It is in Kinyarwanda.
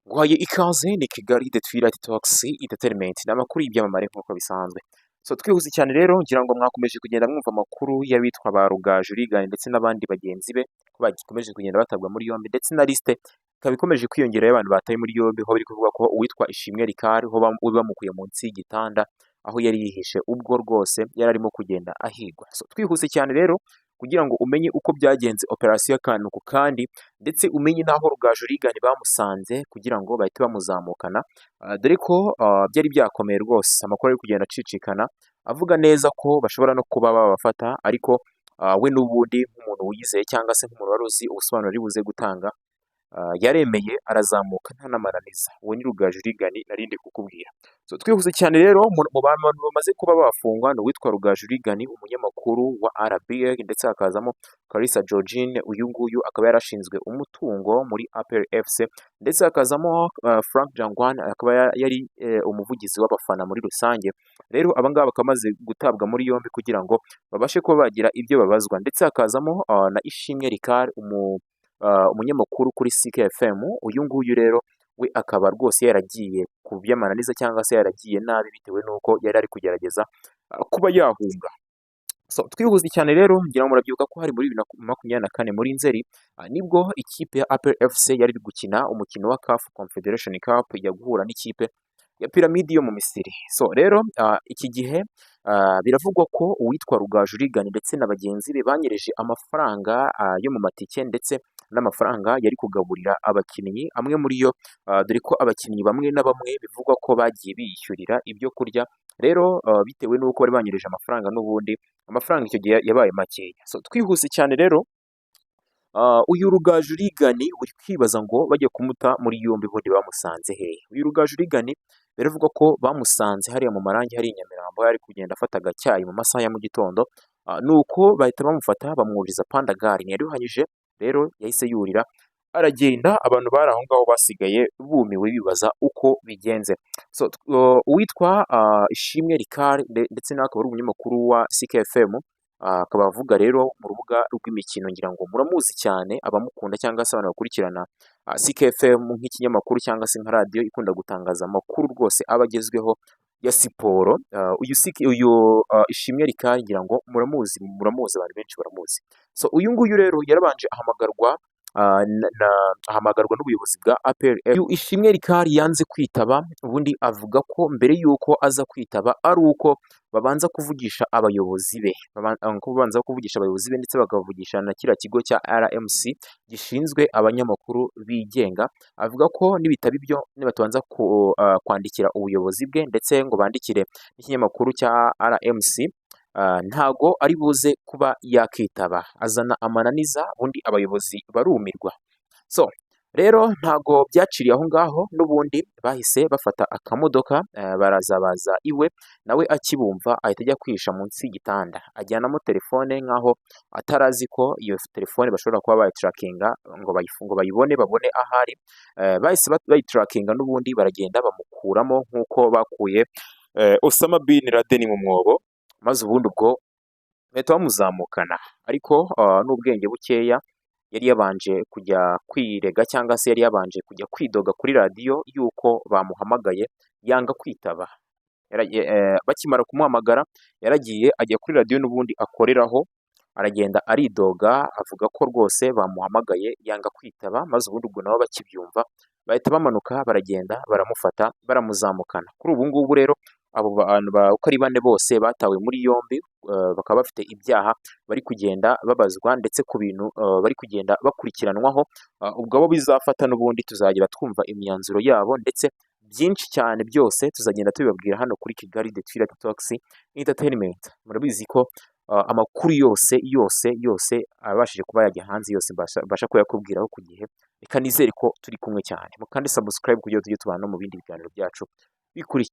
Guhaye ikaze ni Kigali The Twilight Talks Entertainment ni amakuru y'ibyamamare nk'uko bisanzwe. Twihuse cyane rero ngira ngo mwakomeje kugenda mwumva amakuru y'abitwa ba Rugaju Rigani ndetse n'abandi bagenzi be ko bakomeje kugenda batabwa muri yombi ndetse na liste ikaba ikomeje kwiyongera y'abantu bataye muri yombi, aho biri kuvuga ko uwitwa Ishimwe Ricard ho bamukuye munsi y'igitanda aho yari yihishe ubwo rwose yari arimo kugenda ahigwa. Twihuse cyane rero kugira ngo umenye uko byagenze operasiyo y'akantu ku kandi ndetse umenye n'aho Rugaju Rigani bamusanze kugira ngo bahite bamuzamukana, dore ko byari byakomeye rwose, amakuru ari kugenda acicikana avuga neza ko bashobora no kuba babafata, ariko we n'ubundi nk'umuntu wiyizeye cyangwa se nk'umuntu wari uzi ubusobanuro ari buze gutanga, yaremeye arazamuka nta n'amananiza. Uwo ni Rugaju Rigani narindi kukubwira. Twihuse cyane rero mu bantu bamaze kuba bafungwa ni uwitwa Rugaju Rigani, umunyamakuru wa RBA, ndetse hakazamo Kalisa Georgine, uyu nguyu akaba yarashinzwe umutungo muri APR FC, ndetse hakazamo Frank Jangwan akaba yari umuvugizi w'abafana muri rusange. Rero abangaba bakamaze gutabwa muri yombi kugira ngo babashe kuba bagira ibyo babazwa, ndetse hakazamo na Ishimwe Ricard umunyamakuru kuri CKFM. Uyu nguyu rero we akaba rwose yaragiye ku by'amananiza cyangwa se yaragiye nabi bitewe n'uko yari ari kugerageza kuba yahunga. Twihuse cyane rero ngira ngo murabyibuka ko hari muri 2024 muri Nzeri nibwo ikipe ya APR FC yari iri gukina umukino wa CAF Confederation Cup ijya guhura n'ikipe ya Piramide yo mu Misiri. Rero iki gihe biravugwa ko uwitwa Rugaju Rigani ndetse na bagenzi be banyereje amafaranga yo mu matike ndetse n'amafaranga yari kugaburira abakinnyi, amwe muri yo dore ko abakinnyi bamwe na bamwe bivugwa ko bagiye biyishyurira ibyo kurya. Rero bitewe n'uko bari banyereje amafaranga, n'ubundi amafaranga icyo gihe yabaye makeya. Twihuse cyane rero uyu Rugaju Rigani uri kwibaza ngo bajya kumuta muri yombi ubundi bamusanze hehe? Uyu Rugaju Rigani biravugwa ko bamusanze hariya mu Marangi hari i Nyamirambo, yari kugenda afata agacyayi mu masaha ya mu gitondo, nuko bahita bamufata bamwuriza Pandagari yaruhanyije. Rero yahise yurira aragenda, abantu bari aho ngaho basigaye bumiwe bibaza uko bigenze. Uwitwa Ishimwe Ricard ndetse nawe akaba ari umunyamakuru wa CKFM, akaba avuga rero mu rubuga rw'imikino, ngira ngo muramuzi cyane abamukunda cyangwa se abantu bakurikirana CKFM nk'ikinyamakuru cyangwa se nka radiyo ikunda gutangaza amakuru rwose aba agezweho ya siporo. Uyu Ishimwe Ricard ngira ngo muramuzi, abantu benshi baramuzi. Uyu nguyu rero yarabanje ahamagarwa n'ubuyobozi bwa APR. Uyu Ishimwe Ricard yanze kwitaba, ubundi avuga ko mbere y'uko aza kwitaba ari uko babanza kuvugisha abayobozi be, ndetse bakavugisha na kiriya kigo cya RMC gishinzwe abanyamakuru bigenga. Avuga ko nibitaba ibyo, nibatabanza kwandikira ubuyobozi bwe ndetse ngo bandikire n'ikinyamakuru cya RMC, ntago ari buze kuba yakitaba. Azana amananiza, ubundi abayobozi barumirwa. Rero ntago byaciriye aho ngaho, n'ubundi bahise bafata akamodoka baraza iwe, nawe akibumva ahita ajya kwihisha munsi y'igitanda, ajyanamo telefone nk'aho atarazi ko iyo telefone bashobora kuba bayitarakinga ngo babone ahari. Bahise bayitarakinga, n'ubundi baragenda bamukuramo nk'uko bakuye Osama bin Laden mu mwobo, maze ubundi ubwo bahita bamuzamukana. Ariko n'ubwenge bukeya yari yabanje kujya kwirega cyangwa se yari yabanje kujya kwidoga kuri radiyo yuko bamuhamagaye yanga kwitaba. Bakimara kumuhamagara yaragiye ajya kuri radiyo n'ubundi akoreraho, aragenda aridoga avuga ko rwose bamuhamagaye yanga kwitaba, maze ubundi ubwo nabo bakibyumva bahita bamanuka baragenda baramufata baramuzamukana. Kuri ubu ngubu rero abo bantu uko ari bane bose batawe muri yombi, bakaba bafite ibyaha bari kugenda babazwa ndetse ku bintu bari kugenda bakurikiranwaho. Ubwo abo bizafata n'ubundi tuzagira twumva imyanzuro yabo, ndetse byinshi cyane byose tuzagenda tubibabwira hano kuri Kigali The Twilight Talks Entertainment. Murabizi ko amakuru yose abashije kuba yajya hanze yose mbasha kuyakubwiraho ku gihe. Reka nizere ko turi kumwe cyane, mukande subscribe kugira tujye tubana no mu bindi biganiro byacu bikurikira.